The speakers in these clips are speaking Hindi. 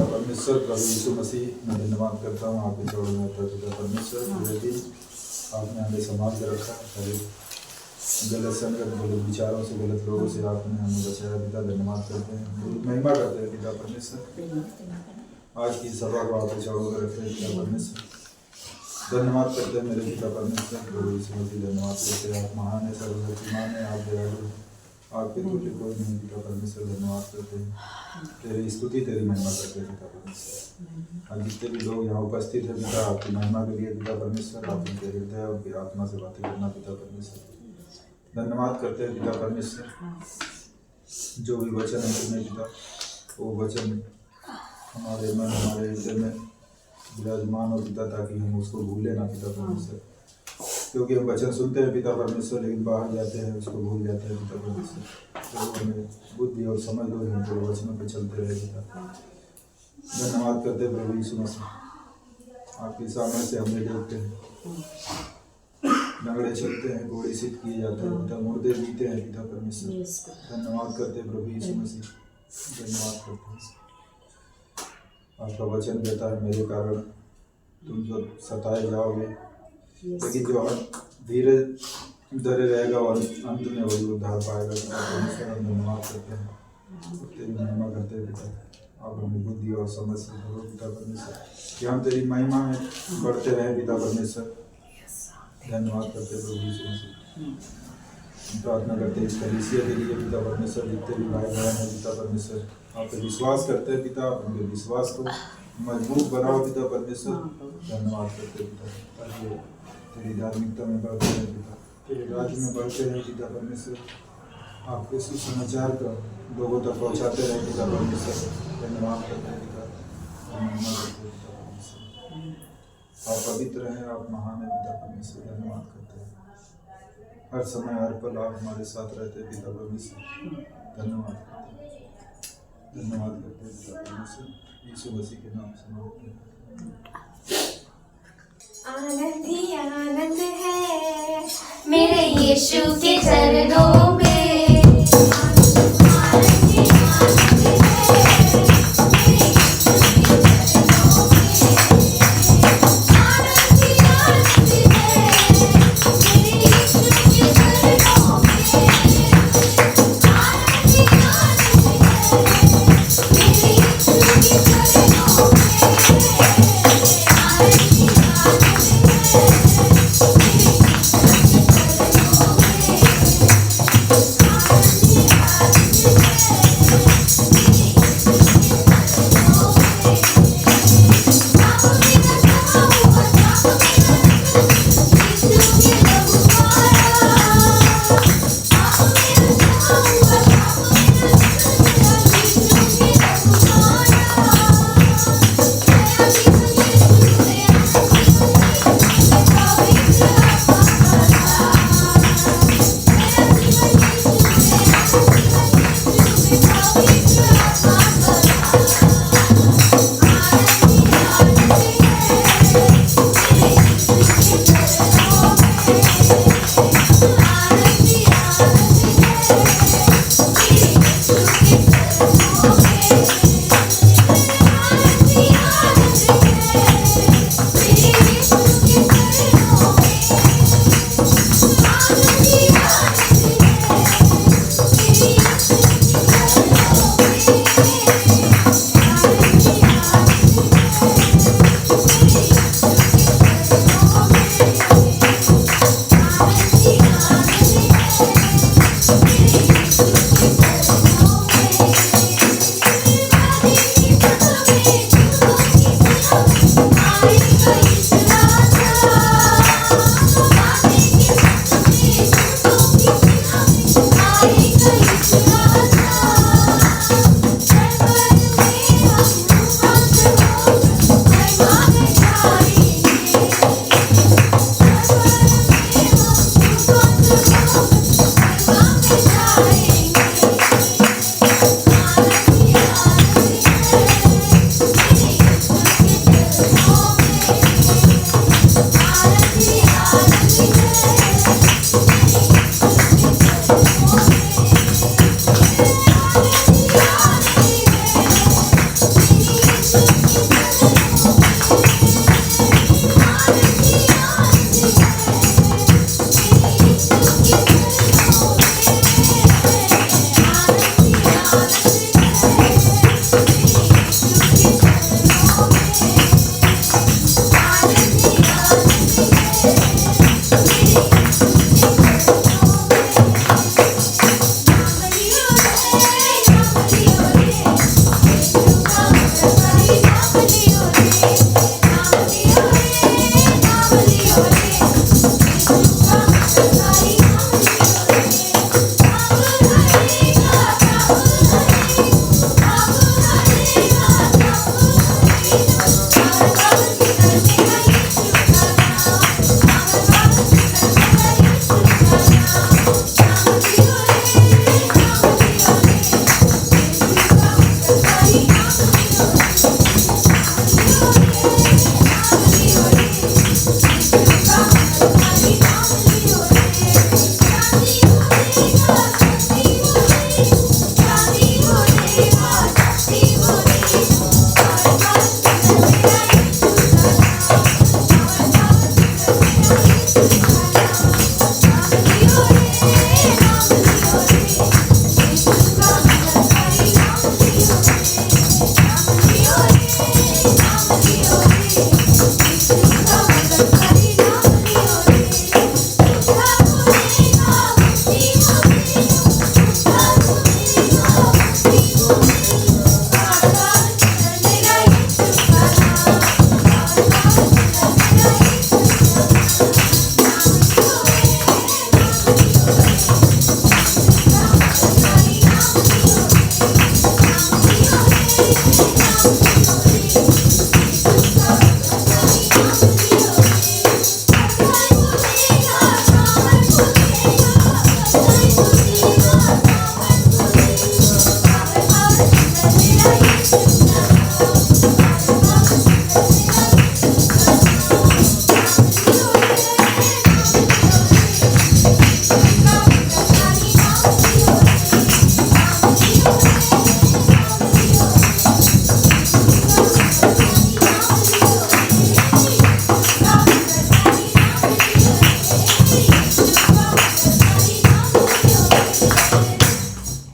परमेश्वर प्रभु यीशु मसीह मैं धन्यवाद करता हूँ आपके चरणों में पिता परमेश्वर पूरे दिन आपने हमें संभाल के रखा। गलत संगत गलत विचारों से गलत लोगों से आपने हमें बचाया पिता। धन्यवाद करते हैं, महिमा करते हैं पिता परमेश्वर। आज की सभा को आपके चरणों में रखते हैं पिता परमेश्वर। धन्यवाद करते हैं मेरे पिता परमेश्वर प्रभु यीशु मसीह। धन्यवाद करते हैं, आप महान है, सर्वशक्तिमान है, आप दयालु हैं, आपके तुल्य कोई नहीं पिता परमेश्वर। धन्यवाद करते हैं, तेरी स्तुति तेरी महिमा करते हैं पिता परमेश्वर। आज जितने भी लोग यहाँ उपस्थित हैं पिता आपकी महिमा के लिए पिता परमेश्वर, आप उनके हृदय उनकी आत्मा से बातें करना पिता परमेश्वर। धन्यवाद करते हैं पिता परमेश्वर, जो भी वचन है तुम्हें पिता वो वचन हमारे मन हमारे हृदय में विराजमान हो पिता, ताकि हम उसको भूलें ना पिता परमेश्वर। क्योंकि हम वचन सुनते हैं पिता परमेश्वर लेकिन बाहर जाते हैं उसको भूल जाते हैं पिता परमेश्वर। तो हमें बुद्धि और समझ दो, हम तेरे वचनों पे चलते रहे पिता। धन्यवाद करते हैं प्रभु यीशु मसीह, आपके सामने से हमें देखते हैं, नगड़े चलते हैं, घोड़े सिद्ध किए जाते हैं पिता, मुर्दे जीते हैं पिता परमेश्वर। धन्यवाद करते हैं प्रभु यीशु मसीह, धन्यवाद करते हैं। आपका वचन कहता है मेरे कारण तुम जो सताए जाओगे, लेकिन जो धीरे धरे रहेगा और अंत में वही उद्धार पाएगा पिता परमेश्वर। हम धन्यवाद करते हैं, तेरी महिमा करते हैं पिता। आप हमें बुद्धि और समझ से भरो पिता परमेश्वर, कि हम तेरी महिमा में बढ़ते रहें पिता परमेश्वर। धन्यवाद करते हैं प्रभु यीशु मसीह। प्रार्थना करते हैं इस कलीसिया के लिए पिता परमेश्वर, जितने भी भाई बहन हैं पिता परमेश्वर, आप पे विश्वास करते हैं पिता, आप उनके विश्वास को मजबूत बनाओ पिता परमेश्वर। धन्यवाद करते हैं पिता, ताकि तेरी धार्मिकता में बढ़ते हैं पिता, तेरे राज्य में बढ़ते हैं पिता परमेश्वर। आपके सुसमाचार का लोगों तक पहुँचाते रहे पिता परमेश्वर। धन्यवाद करते हैं पिता, महिमा करते हैं पिता परमेश्वर। आप पवित्र हैं, आप महान हैं पिता परमेश्वर। धन्यवाद करते हैं, हर समय हर पल आप हमारे साथ रहते हैं पिता परमेश्वर। धन्यवाद करते हैं, धन्यवाद करते हैं पिता परमेश्वर। यीशु मसीह के नाम से मांगते हैं। आनंद ही आनंद है मेरे यीशु के चरणों में।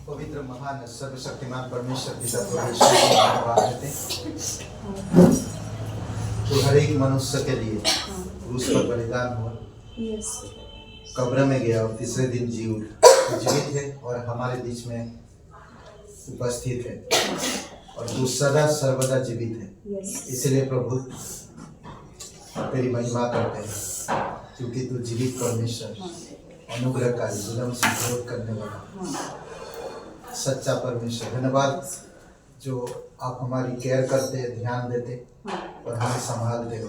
पवित्र महान सर्वशक्तिमान परमेश्वर पिता परमेश्वर को धन्यवाद देते हैं। तो हर एक मनुष्य के लिए क्रूस पर बलिदान हुआ, कब्र में गया और तीसरे दिन जी उठा, जीवित है और हमारे बीच में उपस्थित है और तू सदा सर्वदा जीवित है। इसलिए प्रभु तेरी महिमा करते हैं क्योंकि तू जीवित परमेश्वर, अनुग्रहकारी, जुल्म से विरोध करने वाला सच्चा परमेश्वर। धन्यवाद जो आप हमारी केयर करते, ध्यान देते और हमें संभालते हो।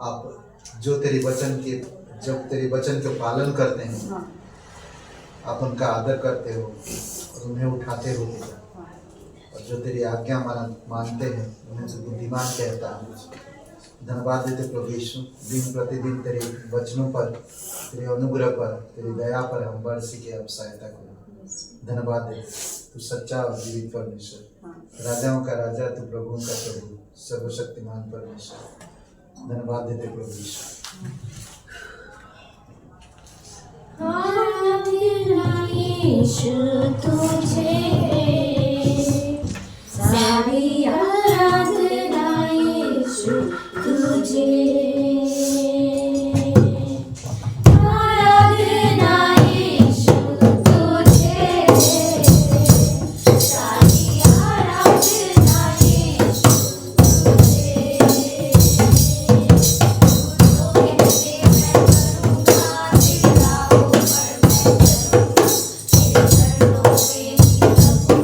आप जो तेरे वचन के जब तेरे वचन के पालन करते हैं, आप उनका आदर करते हो और उन्हें उठाते हो पिता। और जो तेरी आज्ञा मानते हैं उन्हें तो बुद्धिमान कहता है। धन्यवाद देते प्रभु यीशु, दिन प्रतिदिन तेरे वचनों पर, तेरे अनुग्रह पर, तेरी दया पर हम बरसी के अब सहायता करो। धन्यवाद देते तू सच्चा और जीवित परमेश्वर, राजाओं का राजा, तू प्रभुओं का प्रभु, सर्वशक्तिमान परमेश्वर। धन्यवाद देते प्रभु यीशु। यीशु तुझे सारी आराधना, यीशु तुझे आराधना, यीशु तुझे सारी आराधना, यीशु तुझे कहते मैं करूँगा तेरा ऊपर मैं चलूँगा, तेरे चरणों में ही रहूँगा।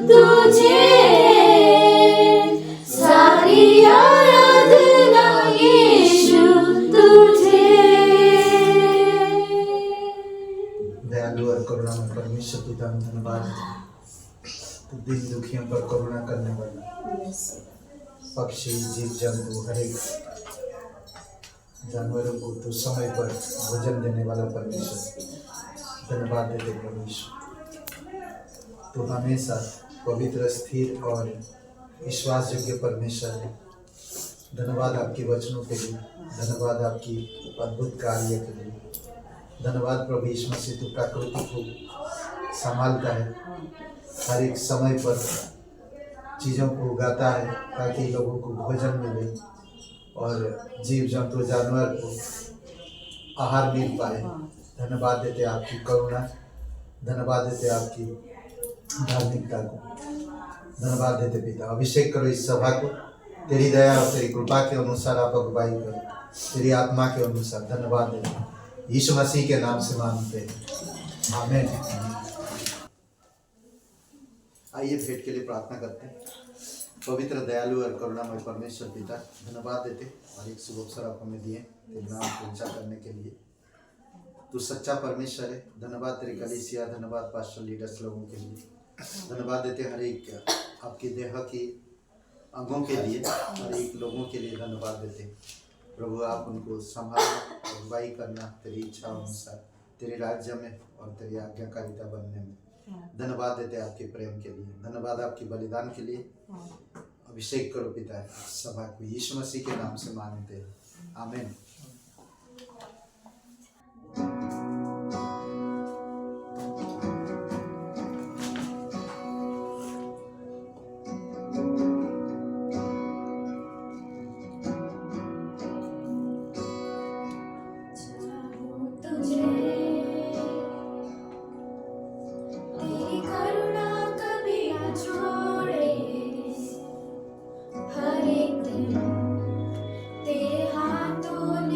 तुझे सारी आराधना यीशु तुझे। दयालु और करुणामय परमेश्वर पिता हम धन्यवाद देते हैं। तो दीन दुखियों पर करुणा करने वाला, पक्षी जीव जंतु हर एक जानवरों को तो समय पर भोजन देने वाला परमेश्वर, धन्यवाद देते परमेश्वर। तो हमेशा पवित्र, स्थिर और विश्वास योग्य परमेश्वर है। धन्यवाद आपके वचनों के लिए, धन्यवाद आपकी अद्भुत कार्य के लिए, धन्यवाद प्रभु यीशु मसीह। तू प्रकृति को संभालता है, हर एक समय पर चीज़ों को उगाता है ताकि लोगों को भोजन मिले और जीव जंतु जानवर को आहार मिल पाए। धन्यवाद देते आपकी करुणा, धन्यवाद देते आपकी धार्मिकता को, धन्यवाद देते पिता। अभिषेक करो इस सभा को तेरी दया और तेरी कृपा के अनुसार, आप अगुवाई करो तेरी आत्मा के अनुसार। धन्यवाद देते यीशु मसीह के नाम से मांगते हैं, आमीन। आइए भेंट के लिए प्रार्थना करते हैं। पवित्र, दयालु और करुणामय परमेश्वर पिता, धन्यवाद देते और एक शुभ अवसर आप हमें दिए तेरे नाम को ऊंचा करने के लिए। तू सच्चा परमेश्वर है। धन्यवाद तेरे कलीसिया, धन्यवाद पास्टर लीडर्स लोगों के लिए, धन्यवाद देते हर एक आपकी देह की अंगों के लिए, हर एक लोगों के लिए धन्यवाद देते। प्रभु आप उनको संभालना, अगुवाई करना तेरी इच्छा अनुसार, तेरे राज्य में और तेरी आज्ञाकारिता बनने में। धन्यवाद देते आपके प्रेम के लिए, धन्यवाद आपकी बलिदान के लिए। अभिषेक करो पिता सभा को यीशु मसीह के नाम से मांगते हैं, आमीन। तेरे हाथों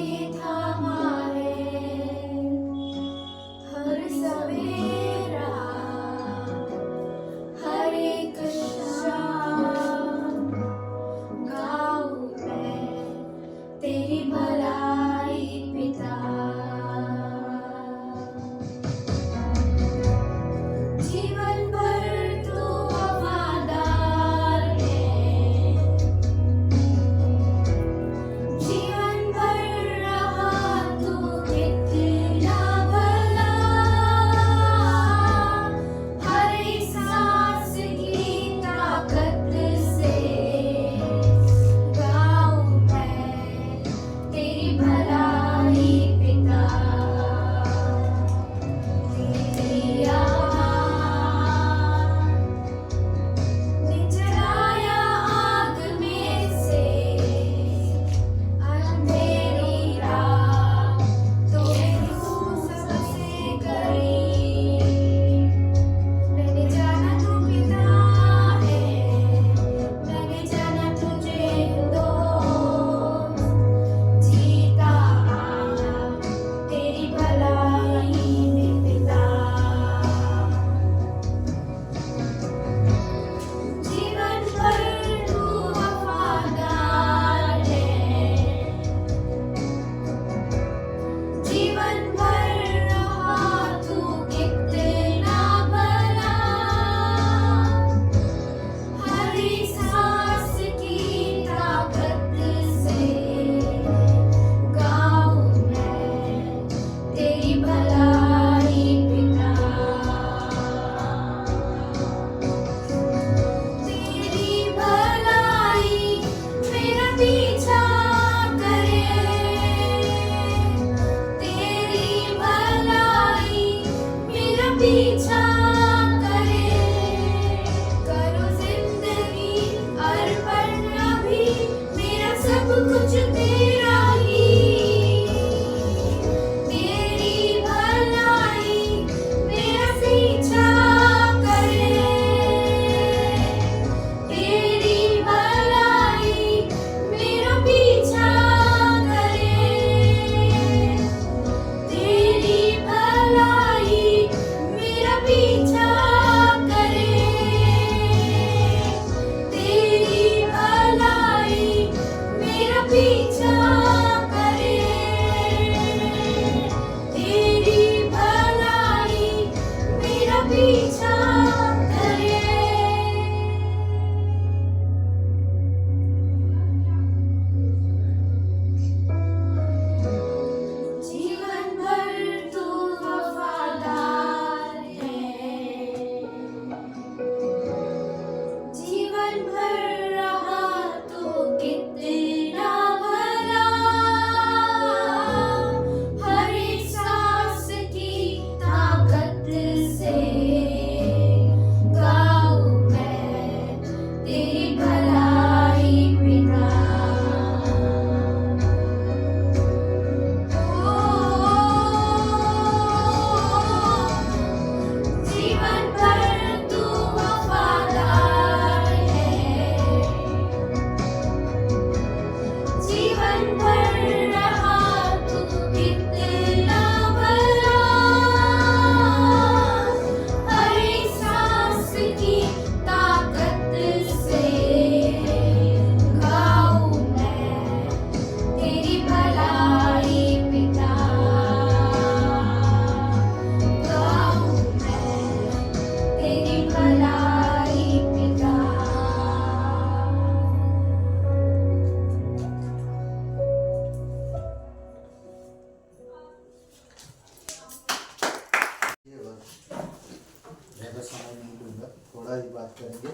थोड़ा ही बात करेंगे,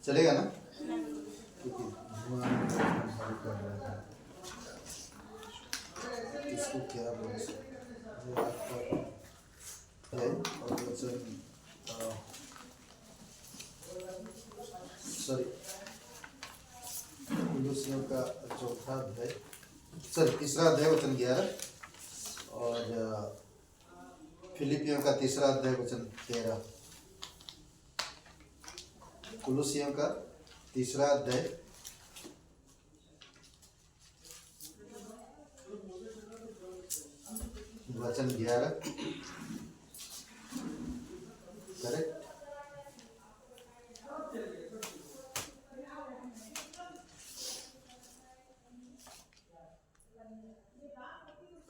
चलेगा ना? क्योंकि धुआं कर रहा है, इसको क्या बोल सकते हैं, आपका है और वचन सॉरी कुलुसियों का चौथा अध्याय, सॉरी तीसरा अध्याय वचन 11 और फिलिपियों का तीसरा अध्याय वचन 13। कुलुसियों का तीसरा अध्याय वचन 11, करेक्ट?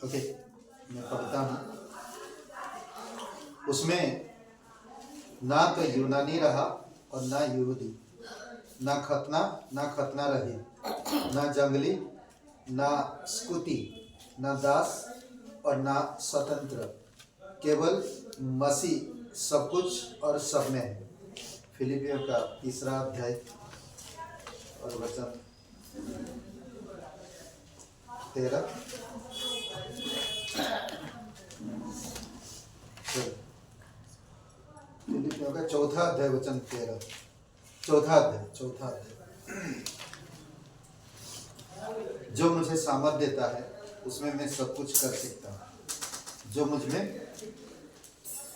ओके, मैं पढ़ता हूँ। उसमें ना तो यूनानी रहा और ना यहूदी, ना खतना रही, ना जंगली, ना स्कुती, ना दास और ना स्वतंत्र, केवल मसीह सब कुछ और सब में है। फिलिपियों का तीसरा अध्याय और वचन 13। फिलिपियों का चौथा अध्याय वचन 13, चौथा अध्याय। जो मुझे सामर्थ देता है उसमें मैं सब कुछ कर सकता हूँ।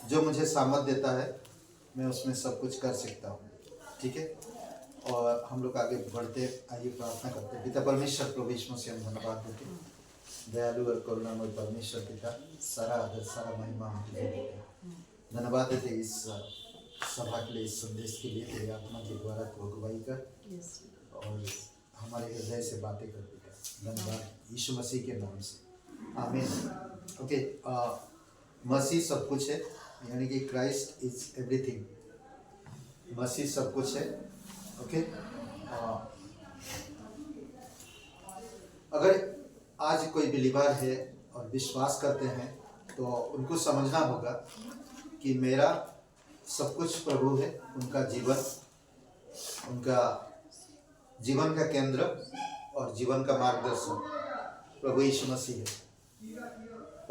जो मुझे सामर्थ देता है मैं उसमें सब कुछ कर सकता हूँ। ठीक है, और हम लोग आगे बढ़ते आइए प्रार्थना करते हैं। पिता परमेश्वर प्रभु यीशु मसीह हम धन्यवाद देते हैं, दयालु और करुणामय परमेश्वर पिता, सारा आदर सारा महिमा हम तुझे देते हैं। धन्यवाद देते इस सभा के लिए, इस संदेश के लिए। तेरी आत्मा के द्वारा तू अगुवाई कर और हमारे हृदय से बातें कर पिता। धन्यवाद यीशु मसीह के नाम से, आमीन। ओके, मसीह सब कुछ है, यानी कि क्राइस्ट इज एवरीथिंग। मसीह सब कुछ है। ओके, अगर आज कोई बिलीवर है और विश्वास करते हैं तो उनको समझना होगा कि मेरा सब कुछ प्रभु है। उनका जीवन का केंद्र और जीवन का मार्गदर्शन प्रभु यीशु मसीह है।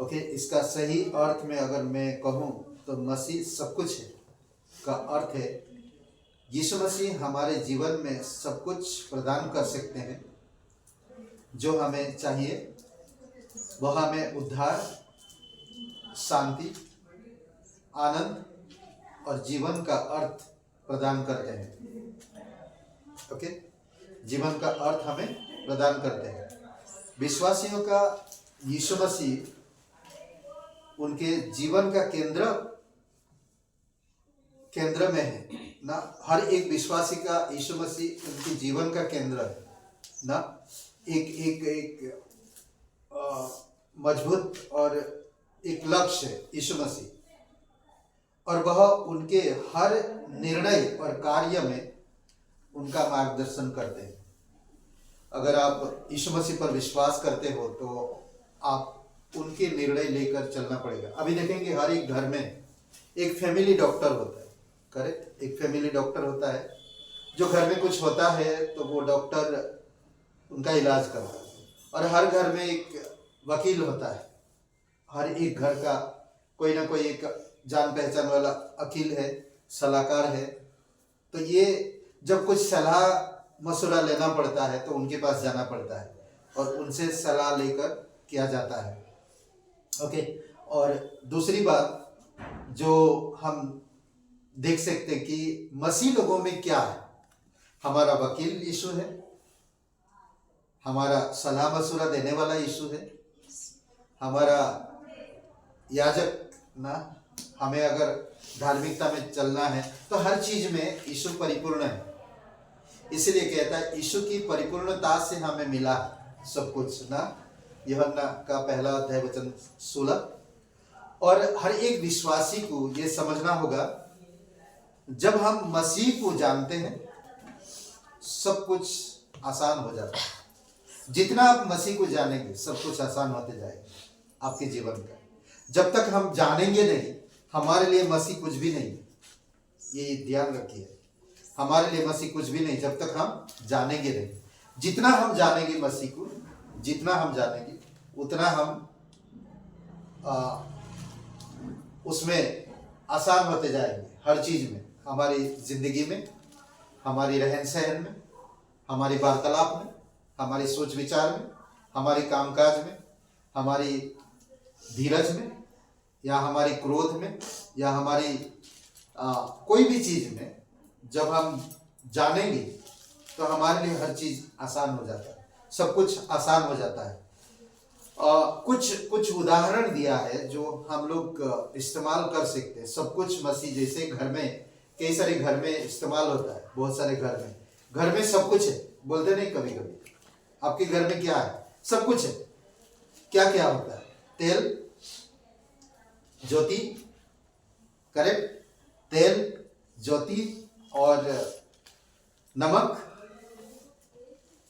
ओके, इसका सही अर्थ में अगर मैं कहूँ तो मसीह सब कुछ है का अर्थ है यीशु मसीह हमारे जीवन में सब कुछ प्रदान कर सकते हैं जो हमें चाहिए। वह हमें उद्धार, शांति, आनंद और जीवन का अर्थ प्रदान करते हैं। ओके, जीवन का अर्थ हमें प्रदान करते हैं। विश्वासियों का यीशु मसीह उनके जीवन का केंद्र में है ना। हर एक विश्वासी का यीशु मसीह उनके जीवन का केंद्र है ना। एक मजबूत और एक लक्ष्य है यीशु मसीह, और वह उनके हर निर्णय और कार्य में उनका मार्गदर्शन करते हैं। अगर आप यीशु मसीह पर विश्वास करते हो तो आप उनके निर्णय लेकर चलना पड़ेगा। अभी देखेंगे हर एक घर में एक फैमिली डॉक्टर होता है, करेक्ट? एक फैमिली डॉक्टर होता है। जो घर में कुछ होता है तो वो डॉक्टर उनका इलाज करता है। और हर घर में एक वकील होता है। हर एक घर का कोई ना कोई एक जान पहचान वाला वकील है, सलाहकार है। तो ये जब कुछ सलाह मशवरा लेना पड़ता है तो उनके पास जाना पड़ता है और उनसे सलाह लेकर किया जाता है। ओके, और दूसरी बात जो हम देख सकते हैं कि मसीह लोगों में क्या है। हमारा वकील यीशु है, हमारा सलाह मशवरा देने वाला यीशु है, हमारा याजक ना। हमें अगर धार्मिकता में चलना है तो हर चीज में यीशु परिपूर्ण है। इसलिए कहता है यीशु की परिपूर्णता से हमें मिला सब कुछ ना। यूहन्ना का पहला अध्याय वचन 16। और हर एक विश्वासी को ये समझना होगा, जब हम मसीह को जानते हैं सब कुछ आसान हो जाता है। जितना आप मसीह को जानेंगे सब कुछ आसान होते जाएगा आपके जीवन का। जब तक हम जानेंगे नहीं, हमारे लिए मसीह कुछ भी नहीं। ये ध्यान रखिए, हमारे लिए मसीह कुछ भी नहीं जब तक हम जानेंगे नहीं। जितना हम जानेंगे मसीह को, जितना हम जानेंगे उतना हम उसमें आसान होते जाएंगे हर चीज में, हमारी जिंदगी में, हमारी रहन सहन में, हमारी वार्तालाप में, हमारी सोच विचार में, हमारी कामकाज में, हमारी धीरज में, या हमारी क्रोध में, या हमारी कोई भी चीज में जब हम जानेंगे तो हमारे लिए हर चीज आसान हो जाता है, सब कुछ आसान हो जाता है। कुछ उदाहरण दिया है जो हम लोग इस्तेमाल कर सकते हैं। सब कुछ मसीह, जैसे घर में, कई सारे घर में इस्तेमाल होता है, बहुत सारे घर में सब कुछ है, बोलते नहीं कभी कभी, आपके घर में क्या है? सब कुछ है। क्या क्या होता है? तेल, ज्योति, करेक्ट, तेल, ज्योति और नमक,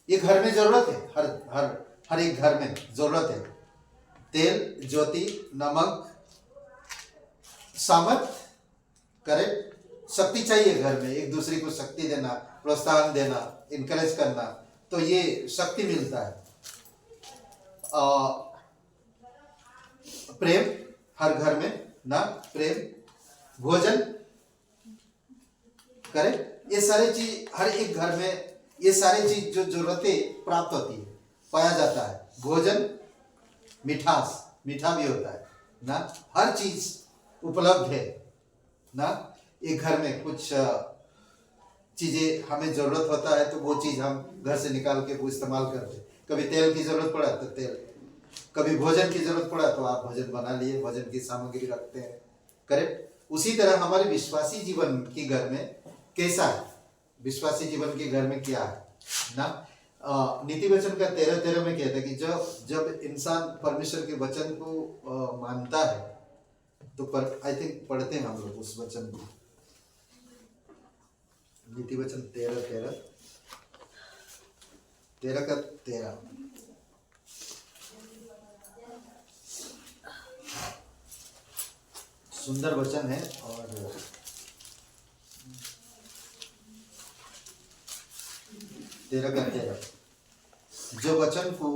ये घर में जरूरत है, हर एक घर में जरूरत है। तेल, ज्योति, नमक, सामर्थ, करेक्ट, शक्ति चाहिए घर में, एक दूसरे को शक्ति देना, प्रोत्साहन देना, इनकरेज करना, तो ये शक्ति मिलता है। प्रेम, हर घर में ना प्रेम, भोजन, करेक्ट, ये सारी चीज हर एक घर में, ये सारी चीज जो जरूरतें प्राप्त होती है, पाया जाता है। भोजन, मिठास, मीठा भी होता है ना, हर चीज उपलब्ध है ना। एक घर में कुछ चीजें हमें जरूरत होता है तो वो चीज हम घर से निकाल के वो इस्तेमाल करते हैं। कभी तेल की जरूरत पड़ा तो तेल, कभी भोजन की जरूरत पड़ा तो आप भोजन बना लिए, भोजन की सामग्री रखते हैं, करेक्ट। उसी तरह हमारे विश्वासी जीवन के घर में कैसा है, विश्वासी जीवन के घर में क्या है ना। नीति वचन का 13:13 में कहता है कि जब इंसान परमेश्वर के वचन को मानता है तो आई थिंक पढ़ते हैं हम लोग उस वचन को, नीति वचन 13:13 सुंदर वचन है। और 13:13, जो वचन को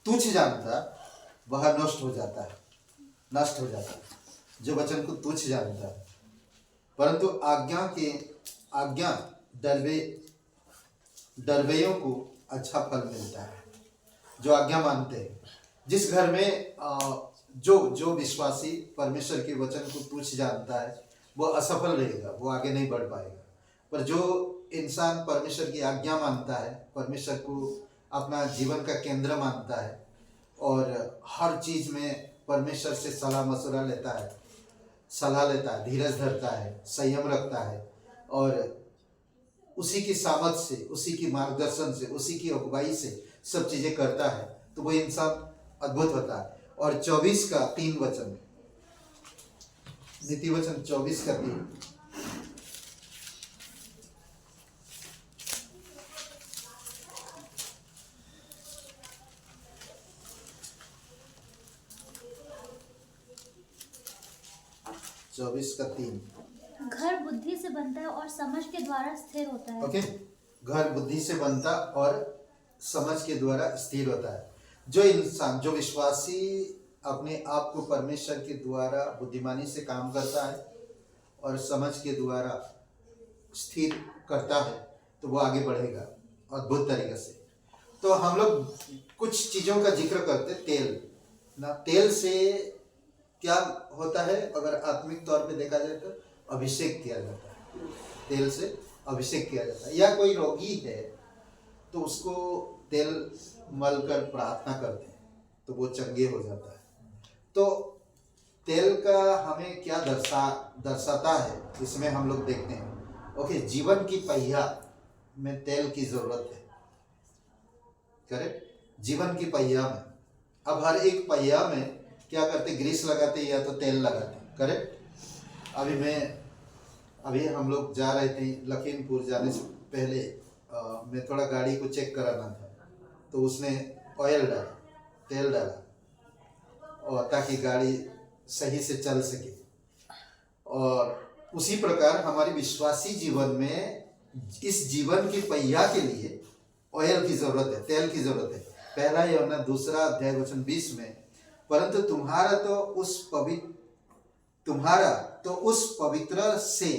तुच्छ जानता वह नष्ट हो जाता है, नष्ट हो जाता है। जो वचन को तुच्छ जानता है, परंतु आज्ञा डरवेयों को अच्छा फल मिलता है। जो आज्ञा मानते हैं, जिस घर में जो विश्वासी परमेश्वर के वचन को तुच्छ जानता है वो असफल रहेगा, वो आगे नहीं बढ़ पाएगा। पर जो इंसान परमेश्वर की आज्ञा मानता है, परमेश्वर को अपना जीवन का केंद्र मानता है और हर चीज में परमेश्वर से सलाह मशवरा लेता है, धीरज धरता है, संयम रखता है और उसी की सामर्थ से, उसी की मार्गदर्शन से, उसी की अगुवाई से सब चीजें करता है, तो वो इंसान अद्भुत होता है। और 24:3 वचन, नीति वचन 24:3, घर बुद्धि से बनता है और समझ के द्वारा स्थिर होता है। ओके, घर बुद्धि से बनता और समझ के द्वारा स्थिर होता है। जो इंसान, जो विश्वासी अपने आप को परमेश्वर के द्वारा बुद्धिमानी से काम करता है और समझ के द्वारा स्थिर करता है तो वो आगे बढ़ेगा अद्भुत तरीके से। तो हम लोग कुछ चीज़ों का जिक्र करते, तेल ना, तेल से क्या होता है? अगर आत्मिक तौर पे देखा जाए तो अभिषेक किया जाता है, तेल से अभिषेक किया जाता है। या कोई रोगी है तो उसको तेल मल कर प्रार्थना करते हैं तो वो चंगे हो जाता है। तो तेल का हमें क्या दर्शाता है, इसमें हम लोग देखते हैं। ओके, जीवन की पहिया में तेल की जरूरत है, करेक्ट। जीवन की पहिया में, अब हर एक पहिया में क्या करते, ग्रीस लगाते या तो तेल लगाते, करेक्ट। अभी हम लोग जा रहे थे लखीमपुर, जाने से पहले मैं थोड़ा गाड़ी को चेक कराना था तो उसने ऑयल डाला, तेल डाला, और ताकि गाड़ी सही से चल सके। और उसी प्रकार हमारे विश्वासी जीवन में इस जीवन की पहिया के लिए ऑयल की जरूरत है, तेल की जरूरत है। पहला यूहन्ना 2:20 में, परंतु तुम्हारा तो उस पवित्र से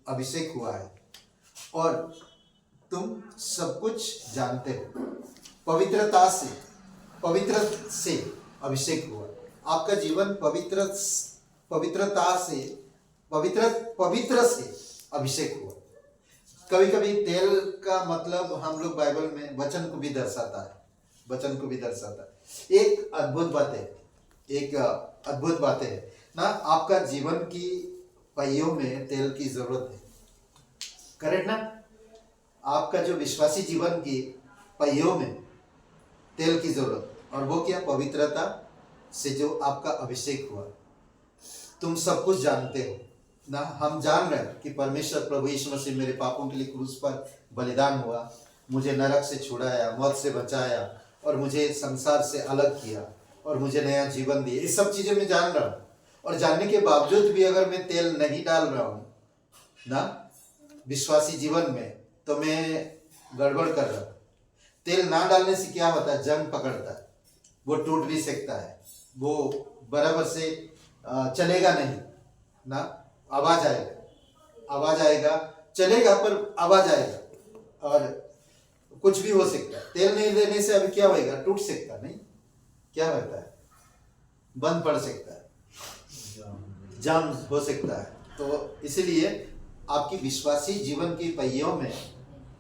अभिषेक हुआ है और तुम सब कुछ जानते हो। पवित्र से अभिषेक हुआ। आपका जीवन पवित्र से अभिषेक हुआ। कभी कभी तेल का मतलब हम लोग बाइबल में वचन को भी दर्शाता है। एक अद्भुत बात है ना, आपका जीवन की पहियों में तेल की जरूरत है, करेक्ट ना? आपका जो विश्वासी जीवन की पहियों में तेल की जरूरत, और वो क्या? पवित्रता से जो आपका अभिषेक हुआ। तुम सब कुछ जानते हो ना, हम जान रहे हैं कि परमेश्वर प्रभु यीशु मसीह मेरे पापों के लिए क्रूस पर बलिदान हुआ, मुझे नरक से छुड़ाया, मौत से बचाया और मुझे संसार से अलग किया और मुझे नया जीवन दिया। ये सब चीजें मैं जान रहा हूँ, और जानने के बावजूद भी अगर मैं तेल नहीं डाल रहा हूँ ना विश्वासी जीवन में, तो मैं गड़बड़ कर रहा हूँ। तेल ना डालने से क्या होता है? जंग पकड़ता है, वो टूट भी सकता है, वो बराबर से चलेगा नहीं ना, आवाज आएगा, चलेगा पर आवाज आएगा और कुछ भी हो सकता है। तेल नहीं देने से अभी क्या होएगा? टूट सकता नहीं, क्या होता है? बंद पड़ सकता है, जाम हो सकता है। तो इसीलिए आपकी विश्वासी जीवन की पहियों में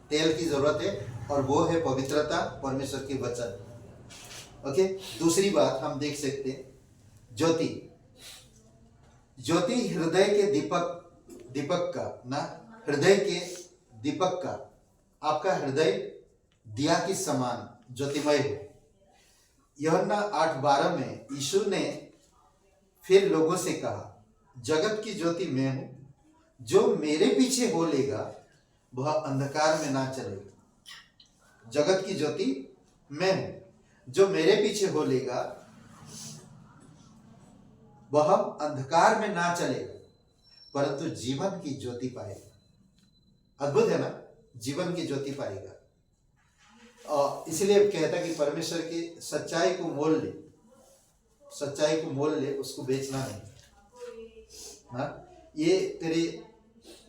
तेल की जरूरत है, और वो है पवित्रता, परमेश्वर के वचन। ओके, दूसरी बात हम देख सकते हैं, ज्योति हृदय के दीपक का ना, हृदय के दीपक का, आपका हृदय दिया की समान ज्योतिमय हो। यूहन्ना 8:12 में यीशु ने फिर लोगों से कहा, जगत की ज्योति मैं हूं, जो मेरे पीछे हो लेगा वह अंधकार में ना चलेगा। जगत की ज्योति मैं हूं, जो मेरे पीछे हो लेगा वह अंधकार में ना चलेगा परंतु जीवन की ज्योति पाएगा। अद्भुत है ना, जीवन की ज्योति पाएगा। और इसलिए कहता है कि परमेश्वर की सच्चाई को मोल ले, उसको बेचना नहीं ना। ये तेरे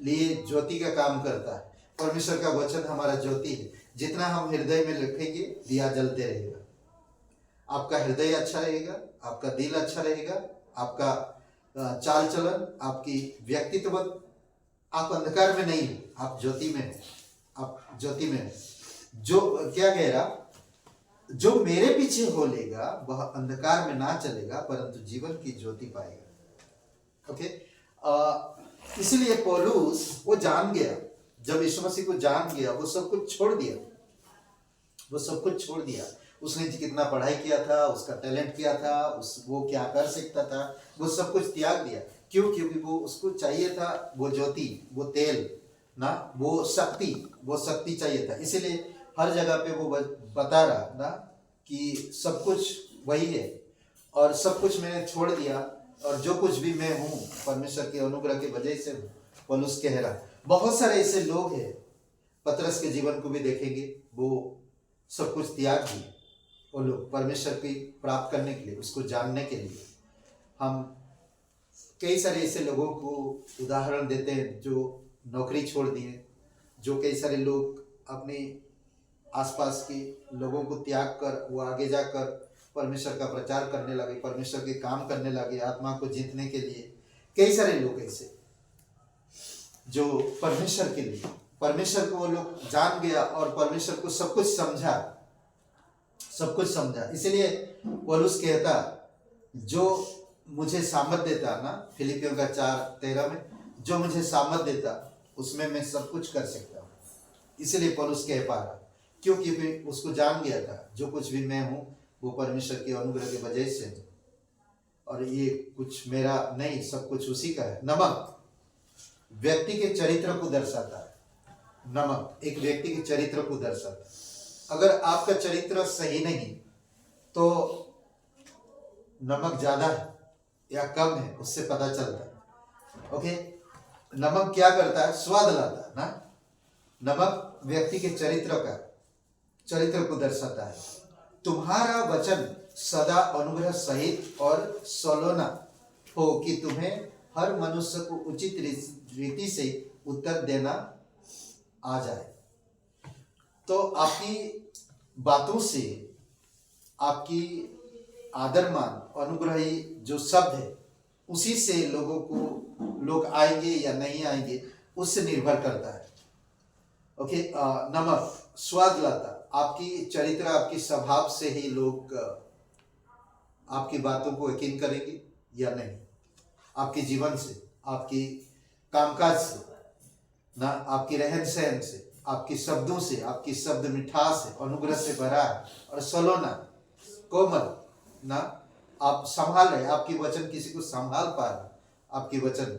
लिए ज्योति का काम करता है। परमेश्वर का वचन हमारा ज्योति है, जितना हम हृदय में रखेंगे दिया जलते रहेगा। आपका हृदय अच्छा रहेगा, आपका दिल अच्छा रहेगा, आपका चाल चलन, आपकी व्यक्तित्व, आप अंधकार में नहीं, आप ज्योति में हैं, आप ज्योति में हैं। जो क्या कह रहा, जो मेरे पीछे हो लेगा वह अंधकार में ना चलेगा परंतु जीवन की ज्योति पाएगा। ओके, इसलिए पौलुस वो जान गया, जब यीशु मसीह को जान गया, वो सब कुछ छोड़ दिया। उसने कितना पढ़ाई किया था, उसका टैलेंट क्या था, वो क्या कर सकता था, वो सब कुछ त्याग दिया। क्यों? क्योंकि वो उसको चाहिए था वो ज्योति, वो तेल ना, वो शक्ति चाहिए था। इसीलिए हर जगह पे वो बता रहा ना कि सब कुछ वही है और सब कुछ मैंने छोड़ दिया और जो कुछ भी मैं हूँ परमेश्वर के अनुग्रह की वजह से हूँ। पौलुस कह रहा, बहुत सारे ऐसे लोग हैं, पतरस के जीवन को भी देखेंगे, वो सब कुछ त्याग दिए वो लोग परमेश्वर की प्राप्त करने के लिए, उसको जानने के लिए। हम कई सारे ऐसे लोगों को उदाहरण देते हैं जो नौकरी छोड़ दिए, जो कई सारे लोग अपने आसपास के लोगों को त्याग कर वो आगे जाकर परमेश्वर का प्रचार करने लगे, परमेश्वर के काम करने लगे, आत्मा को जीतने के लिए। कई सारे लोग ऐसे जो परमेश्वर के लिए, परमेश्वर को वो लोग जान गया और परमेश्वर को सब कुछ समझा। इसलिए पौलुस कहता, जो मुझे सामर्थ देता ना, फिलिपियों का 4:13 में, जो मुझे सामर्थ देता उसमें मैं सब कुछ कर सकता हूँ। इसलिए पौलुस कह पा रहा, क्योंकि उसको जान गया था जो कुछ भी मैं हूँ वो परमेश्वर के अनुग्रह की वजह से है और ये कुछ मेरा नहीं, सब कुछ उसी का है। नमक व्यक्ति के चरित्र को दर्शाता है। नमक एक व्यक्ति के चरित्र को दर्शाता है। अगर आपका चरित्र सही नहीं तो नमक ज्यादा है या कम है उससे पता चलता है। ओके, नमक क्या करता है? स्वाद लाता है ना। नमक व्यक्ति के चरित्र को दर्शाता है। तुम्हारा वचन सदा अनुग्रह सहित और सलोना हो कि तुम्हें हर मनुष्य को उचित रीति से उत्तर देना आ जाए। तो आपकी बातों से, आपकी आदरमान अनुग्रही जो शब्द है, उसी से लोग आएंगे या नहीं आएंगे उससे निर्भर करता है। ओके, नमक स्वाद लाता, आपकी चरित्र, आपकी स्वभाव से ही लोग आपकी बातों को यकीन करेंगे या नहीं। आपके जीवन से, आपकी कामकाज से ना, आपकी रहन सहन से, आपके शब्दों से, आपकी शब्द मिठास है, अनुग्रह से भरा है और सलोना कोमल ना, आप संभाल रहे, आपकी वचन किसी को संभाल पा रहे, आपकी वचन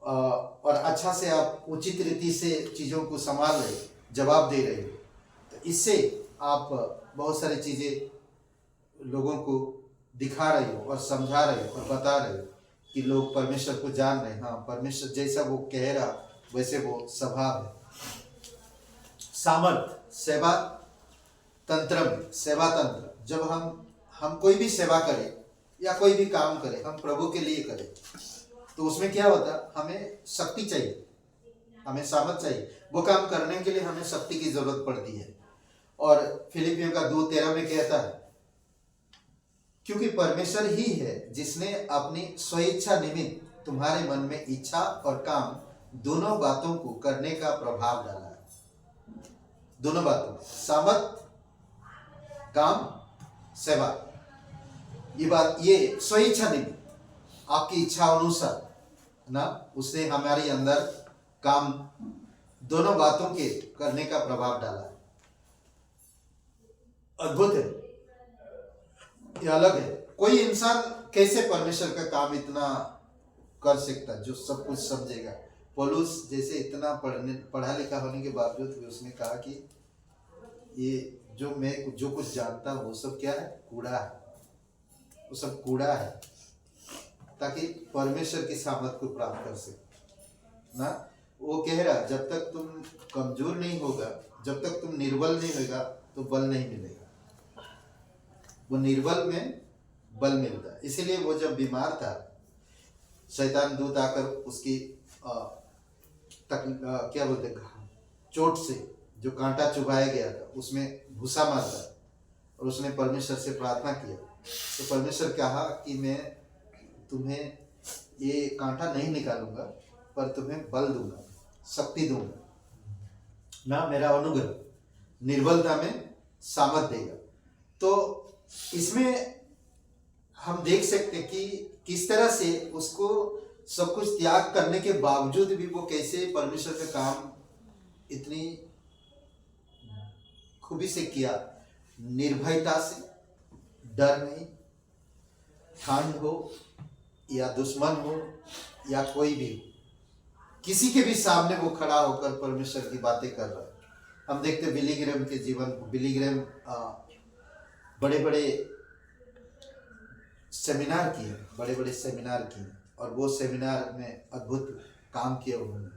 और अच्छा से आप उचित रीति से चीज़ों को संभाल रहे, जवाब दे रहे हो। तो इससे आप बहुत सारी चीज़ें लोगों को दिखा रहे हो और समझा रहे हो और बता रहे हो कि लोग परमेश्वर को जान रहे हैं। हाँ, परमेश्वर जैसा वो कह रहा वैसे वो स्वभाव है। सामर्थ, सेवा तंत्र, सेवा तंत्र, जब हम कोई भी सेवा करें या कोई भी काम करें, हम प्रभु के लिए करें, तो उसमें क्या होता है? हमें शक्ति चाहिए, हमें सामर्थ चाहिए। वो काम करने के लिए हमें शक्ति की जरूरत पड़ती है। और फिलिपियों का 2:13 में कहता है, क्योंकि परमेश्वर ही है जिसने अपनी स्वेच्छा निमित्त तुम्हारे मन में इच्छा और काम दोनों बातों को करने का प्रभाव डाला है। दोनों बातों, सामर्थ, काम, सेवा, ये बात, ये स्वेच्छा निमित्त, आपकी इच्छा अनुसार ना, उसने हमारे अंदर काम, दोनों बातों के करने का प्रभाव डाला है। अद्भुत है, ये अलग है। कोई इंसान कैसे परमेश्वर का काम इतना कर सकता जो सब कुछ समझेगा? पौलुस जैसे इतना पढ़ा लिखा होने के बावजूद भी उसने कहा कि ये जो कुछ जानता हूँ वो सब क्या है? कूड़ा है, वो सब कूड़ा है, ताकि परमेश्वर की सामर्थ को प्राप्त कर सके ना। वो कह रहा, जब तक तुम कमजोर नहीं होगा, जब तक तुम निर्बल नहीं होगा तो बल नहीं मिलेगा। वो निर्बल में बल मिलता है। इसीलिए वो जब बीमार था, शैतान दूत आकर उसकी क्या बोलते, चोट से जो कांटा चुभाया गया था उसमें भूसा मारता, और उसने परमेश्वर से प्रार्थना किया। तो परमेश्वर कहा कि मैं तुम्हें ये कांटा नहीं निकालूंगा, पर तुम्हें बल दूंगा, शक्ति दूंगा ना, मेरा अनुग्रह निर्बलता में सामर्थ देगा। तो इसमें हम देख सकते हैं कि किस तरह से उसको सब कुछ त्याग करने के बावजूद भी वो कैसे परमेश्वर का काम इतनी खूबी से किया, निर्भयता से, डर नहीं, ठंड हो या दुश्मन हो या कोई भी हो, किसी के भी सामने वो खड़ा होकर परमेश्वर की बातें कर रहा है। हम देखते बिली ग्रैहम के जीवन को। बिली ग्रैहम बड़े बड़े सेमिनार किए, बड़े बड़े सेमिनार किए, और वो सेमिनार में अद्भुत काम किया उन्होंने,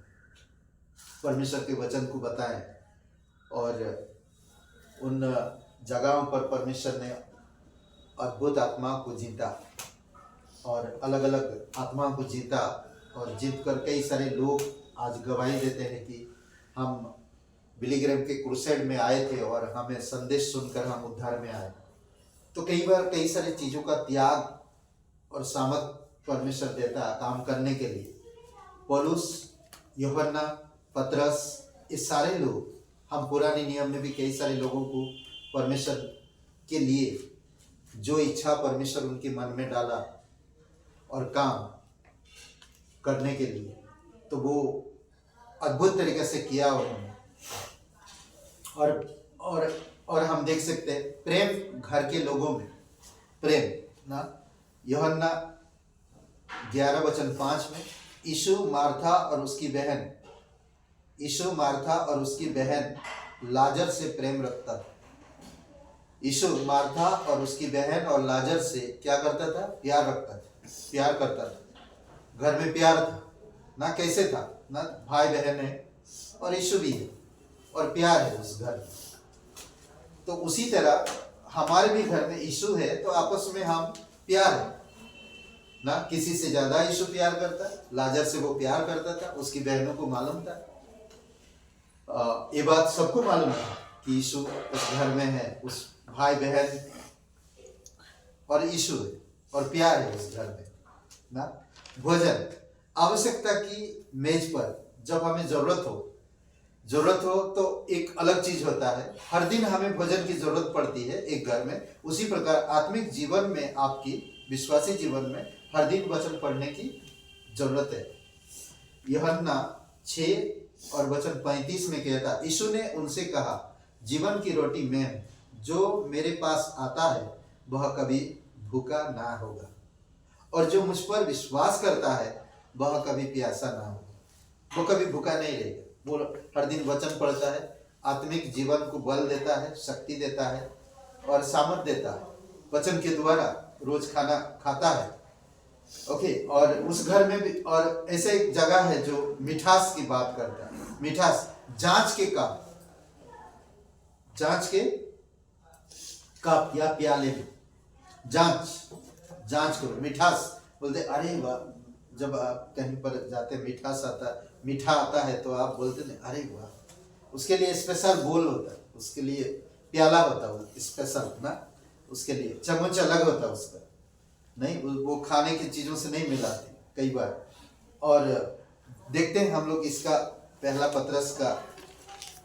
परमेश्वर के वचन को बताए, और उन जगहों पर परमेश्वर ने अद्भुत आत्मा को जीता और अलग अलग आत्मा को जीता, और जीत कर कई सारे लोग आज गवाही देते हैं कि हम बिली ग्रैहम के क्रूसेड में आए थे और हमें संदेश सुनकर हम उद्धार में आए। तो कई बार कई सारी चीज़ों का त्याग और सामर्थ परमेश्वर देता है काम करने के लिए। पौलुस, यूहन्ना, पतरस, ये सारे लोग, हम पुराने नियम में भी कई सारे लोगों को परमेश्वर के लिए जो इच्छा परमेश्वर उनके मन में डाला और काम करने के लिए, तो वो अद्भुत तरीके से किया उन्होंने। और हम देख सकते हैं प्रेम घर के लोगों में, प्रेम ना, यूहन्ना 11:5 में यीशु मार्था और उसकी बहन लाजर से प्रेम रखता था। यीशु मार्था और उसकी बहन और लाजर से क्या करता था? प्यार करता था। घर में प्यार था ना, कैसे था ना, भाई बहन है और यीशु भी है और प्यार है उस घर में। तो उसी तरह हमारे भी घर में यीशु है, तो आपस में हम प्यार है ना। किसी से ज्यादा यीशु प्यार करता, लाजर से वो प्यार करता था, उसकी बहनों को मालूम था। ये बात सबको मालूम था कि यीशु उस घर में है, उस भाई बहन और यीशु है और प्यार है उस घर में ना। भोजन आवश्यकता की मेज पर जब हमें जरूरत हो तो एक अलग चीज होता है। हर दिन हमें भोजन की जरूरत पड़ती है एक घर में। उसी प्रकार आत्मिक जीवन में, आपकी विश्वासी जीवन में हर दिन वचन पढ़ने की जरूरत है। यूहन्ना 6 और वचन 35 में कहता, यीशु ने उनसे कहा, जीवन की रोटी मैं हूं, जो मेरे पास आता है वह कभी भूखा ना होगा, और जो मुझ पर विश्वास करता है वह कभी प्यासा ना होगा। वो कभी भूखा नहीं रहेगा। वो हर दिन वचन पढ़ता है, आत्मिक जीवन को बल देता है, शक्ति देता है और सामर्थ देता है। वचन के द्वारा रोज खाना खाता है। ओके, और उस घर में भी, और ऐसे एक जगह है जो मिठास की बात करता है। मिठास, जांच के कप या प्याले में जांच करो। मिठास बोलते, अरे वाह, जब आप कहीं पर जाते मीठा आता है तो आप बोलते नहीं, अरे वाह। उसके लिए स्पेशल बोल होता है, उसके लिए प्याला होता है स्पेशल ना, उसके लिए चम्मच अलग होता है उसका, नहीं वो खाने की चीजों से नहीं मिलाते कई बार। और देखते हैं हम लोग इसका पहला पत्रस का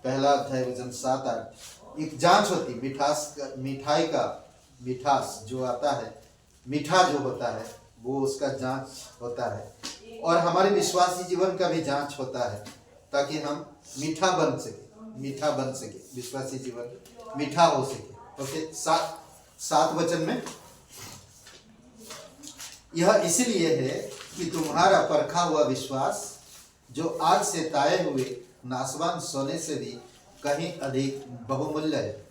पहला अध्याय वचन 7-8, एक जांच होती मिठाई का मिठास जो आता है, मीठा जो होता है वो उसका जांच होता है। और हमारे विश्वासी जीवन का भी जांच होता है ताकि हम मीठा बन सके, विश्वासी जीवन मीठा हो सके। ओके, 7 वचन में यह इसलिए है कि तुम्हारा परखा हुआ विश्वास, जो आज से ताए हुए नासवान सोने से भी कहीं अधिक बहुमूल्य है,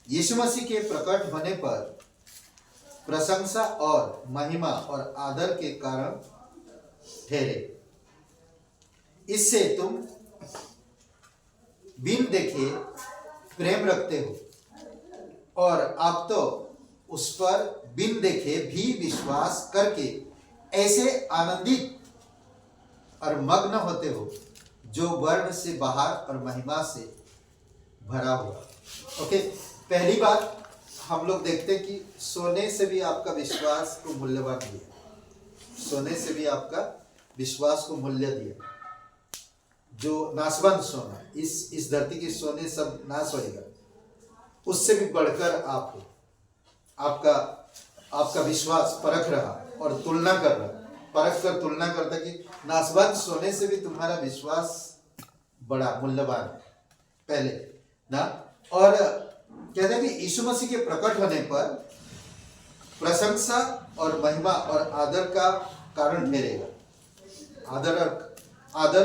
यीशु मसीह के प्रकट होने पर प्रशंसा और महिमा और आदर के कारण ठहरे। इससे तुम बिन देखे प्रेम रखते हो, और आप तो उस पर बिन देखे भी विश्वास करके ऐसे आनंदित और मग्न होते हो जो वर्ण से बाहर और महिमा से भरा हुआ। ओके, पहली बात हम लोग देखते हैं कि सोने से भी आपका विश्वास को मूल्यवान दिया, सोने से भी आपका विश्वास को मूल्य दिया। जो नासवान सोना, इस धरती के सोने सब नाश होएगा, उससे भी बढ़कर आप हो। आपका विश्वास परख रहा और तुलना कर रहा, परख कर तुलना करता कि नासवान सोने से भी तुम्हारा विश्वास बड़ा मूल्यवान है पहले ना। और कहते हैं कि यीशु मसीह के प्रकट होने पर प्रशंसा और महिमा और आदर का कारण ठहरेगा। आदर,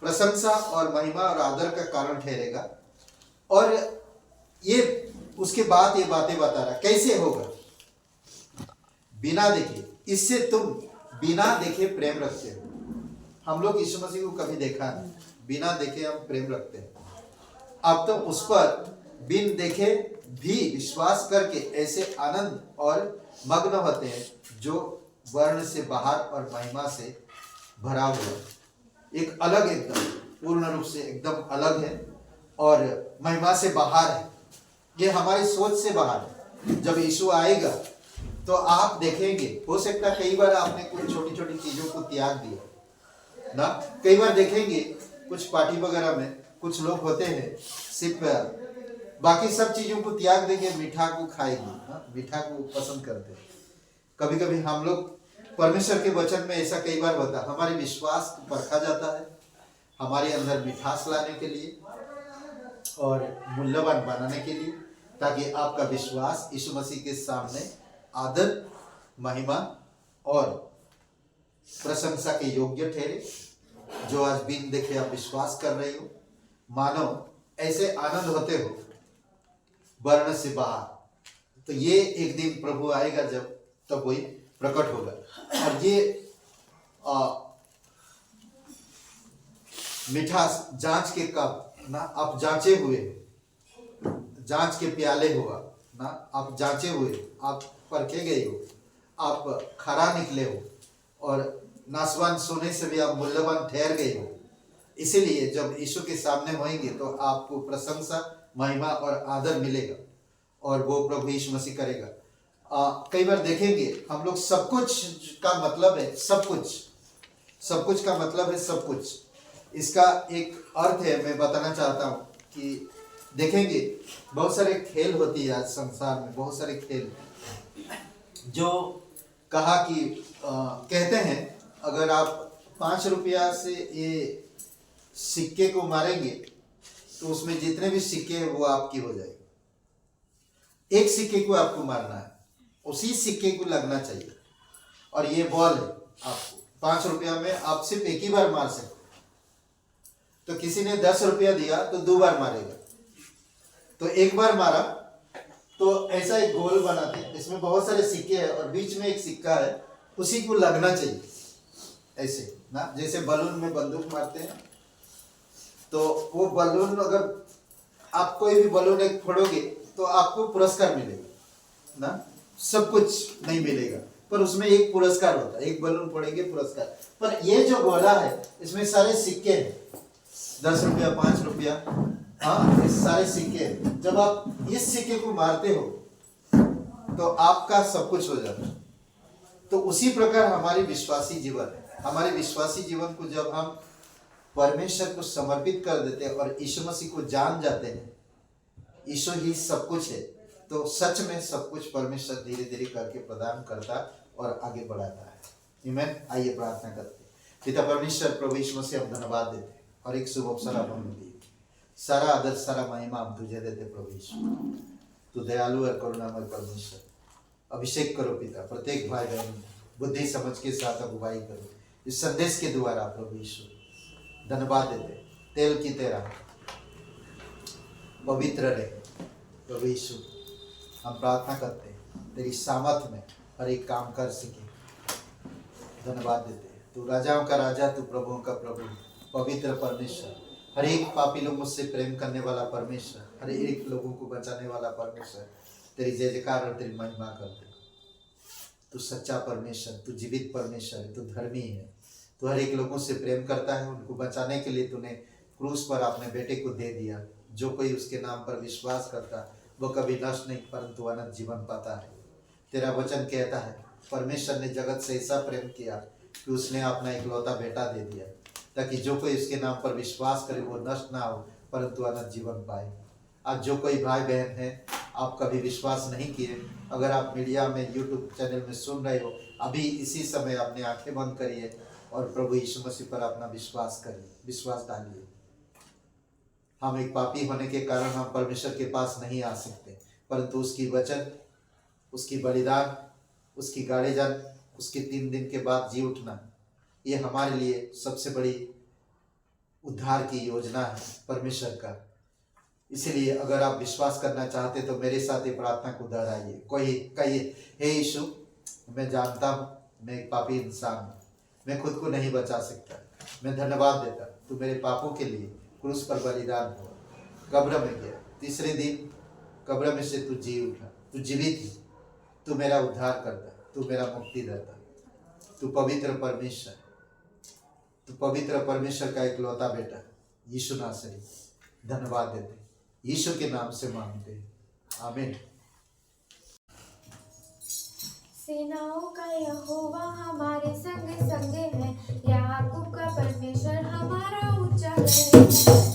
प्रशंसा और महिमा और आदर का कारण ठहरेगा। और ये उसके बाद ये बातें बता रहा कैसे होगा, बिना देखे। इससे तुम बिना देखे प्रेम रखते हो। हम लोग यीशु मसीह को कभी देखा नहीं, बिना देखे हम प्रेम रखते हैं। अब तो उस पर बिन देखे भी विश्वास करके ऐसे आनंद और मग्न होते हैं जो वर्ण से बाहर और महिमा से भरा हुआ, एक अलग, एकदम पूर्ण रूप से एकदम अलग है और महिमा से बाहर है। ये हमारी सोच से बाहर है। जब यीशु आएगा तो आप देखेंगे, हो सकता है कई बार आपने कुछ छोटी छोटी चीजों को त्याग दिया ना। कई बार देखेंगे कुछ पार्टी वगैरह में कुछ लोग होते हैं सिर्फ बाकी सब चीजों को त्याग देंगे, मीठा को खाएंगे, मीठा को पसंद करते हैं। कभी कभी हम लोग परमेश्वर के वचन में ऐसा कई बार होता है, हमारे विश्वास को परखा जाता है हमारे अंदर मिठास लाने के लिए और मूल्यवान बनाने के लिए, ताकि आपका विश्वास यीशु मसीह के सामने आदर, महिमा और प्रशंसा के योग्य ठहरे। जो आज बिन देखे आप विश्वास कर रहे हो, मानो ऐसे आनंद होते हो वर्ण से बाहर। तो ये एक दिन प्रभु आएगा जब, तब वही प्रकट होगा। और ये मीठा जांच के कप ना, आप जांचे हुए, जांच के प्याले हुआ ना, आप जांचे हुए, आप परखे गए हो, आप खरा निकले हो और नासवान सोने से भी आप मूल्यवान ठहर गए हो। इसीलिए जब यीशु के सामने होंगे तो आपको प्रशंसा, महिमा और आदर मिलेगा और वो प्रभु यीशु मसीह करेगा। कई बार देखेंगे हम लोग सब कुछ का मतलब है सब कुछ, सब कुछ का मतलब है सब कुछ। इसका एक अर्थ है, मैं बताना चाहता हूँ कि देखेंगे बहुत सारे खेल होती है आज संसार में, बहुत सारे खेल जो कहा कि कहते हैं अगर आप 5 रुपया से ये सिक्के को मारेंगे तो उसमें जितने भी सिक्के हैं वो आपकी हो जाएगी। एक सिक्के को आपको मारना है, उसी सिक्के को लगना चाहिए। और ये बॉल है, आपको 5 रुपया में आप सिर्फ एक ही बार मार सकते। तो किसी ने 10 रुपया दिया तो 2 बार मारेगा, तो एक बार मारा तो ऐसा एक गोल बनाते हैं, इसमें बहुत सारे सिक्के हैं और बीच में एक सिक्का है, उसी को लगना चाहिए ऐसे ना। जैसे बलून में बंदूक मारते हैं तो वो बलून, अगर आप कोई भी बलून एक फोड़ोगे तो आपको पुरस्कार मिलेगा ना, सब कुछ नहीं मिलेगा पर उसमें एक पुरस्कार होता है, एक बलून फोड़ेंगे पुरस्कार। पर ये जो गोला है इसमें सारे सिक्के हैं, 10 रुपया 5 रुपया, हाँ, इस सारे सिक्के हैं। जब आप इस सिक्के को मारते हो तो आपका सब कुछ हो जाता है। तो उसी प्रकार हमारी विश्वासी जीवन है, हमारे विश्वासी जीवन को जब हम परमेश्वर को समर्पित कर देते हैं और यीशु मसीह को जान जाते हैं, यीशु ही सब कुछ है, तो सच में सब कुछ परमेश्वर धीरे धीरे करके प्रदान करता और आगे बढ़ाता है। आमीन। आइए प्रार्थना करते हैं। पिता परमेश्वर, प्रभु यीशु मसीह, हम धन्यवाद देते हैं और एक शुभ अवसर आप हमें दिए। सारा आदर सारा महिमा हम तुझे देते प्रभु यीशु। तू दयालु और करुणामय परमेश्वर, अभिषेक करो पिता, प्रत्येक भाई बहन बुद्धि समझ के साथ अगुवाई करो इस संदेश के द्वारा प्रभु यीशु। धन्यवाद देते, तेल की तरह पवित्र रहे प्रभु यीशु। हम प्रार्थना करते हैं तेरी सामर्थ में हर एक काम कर सके। धन्यवाद देते, तू राजाओं का राजा, तू प्रभुओं का प्रभु, पवित्र परमेश्वर, हर एक पापी लोगों से प्रेम करने वाला परमेश्वर, हर एक लोगों को बचाने वाला परमेश्वर, तेरी जय जयकार और तेरी महिमा करते। तू सच्चा परमेश्वर, तू जीवित परमेश्वर, तू धर्मी है, तू हर एक लोगों से प्रेम करता है। उनको बचाने के लिए तूने क्रूस पर अपने बेटे को दे दिया। जो कोई उसके नाम पर विश्वास करता वो कभी नष्ट नहीं परंतु अनंत जीवन पाता है। तेरा वचन कहता है परमेश्वर ने जगत से ऐसा प्रेम किया कि उसने अपना इकलौता बेटा दे दिया, ताकि जो कोई उसके नाम पर विश्वास करे वो नष्ट ना हो परंतु अनंत जीवन पाए। आज जो कोई भाई बहन है आप कभी विश्वास नहीं किए, अगर आप मीडिया में यूट्यूब चैनल में सुन रहे हो, अभी इसी समय अपनी आंखें बंद करिए और प्रभु यीशु मसीह पर अपना विश्वास करिए, विश्वास डालिए। हम एक पापी होने के कारण हम परमेश्वर के पास नहीं आ सकते, परंतु उसकी वचन, उसकी बलिदान, उसकी गाड़े जान, उसके 3 दिन के बाद जी उठना, ये हमारे लिए सबसे बड़ी उद्धार की योजना है परमेश्वर का। इसलिए अगर आप विश्वास करना चाहते तो मेरे साथ ये प्रार्थना को दोहराइए। कोई कहिए, हे यीशु, मैं जानता हूँ मैं एक पापी इंसान हूँ, मैं खुद को नहीं बचा सकता, मैं धन्यवाद देता तू मेरे पापों के लिए क्रूस पर बलिदान हुआ, कब्र में गया, 3रे दिन कब्र में से तू जी उठा, तू जीवित है, तू मेरा उद्धार करता, तू मेरा मुक्ति देता, तू पवित्र परमेश्वर, तू पवित्र परमेश्वर का इकलौता बेटा यीशु नासरी। धन्यवाद देते, यीशु के नाम से मांगते, आमीन। सेनाओं का यहोवा हमारे संग संग है, याकूब का परमेश्वर हमारा ऊंचा गढ़ है।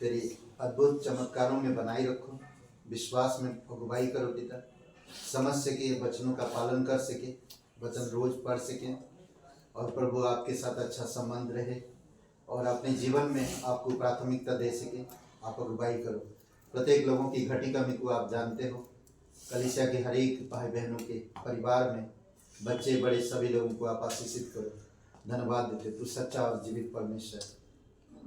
तेरे अद्भुत चमत्कारों में बनाए रखो, विश्वास में अगुवाई करो पिता, समझ सके, वचनों का पालन कर सके, वचन रोज पढ़ सके और प्रभु आपके साथ अच्छा संबंध रहे और अपने जीवन में आपको प्राथमिकता दे सके। आप अगुवाई करो। प्रत्येक लोगों की घटी कमी को आप जानते हो। कलीसिया के हर एक भाई बहनों के परिवार में बच्चे बड़े सभी लोगों को आप आशीषित करो। धन्यवाद देते, तू सच्चा और जीवित परमेश्वर,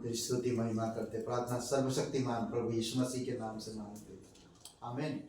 तेरी स्तुति महिमा करते। प्रार्थना सर्वशक्तिमान प्रभु यीशु मसीह के नाम से मांगते, आमीन।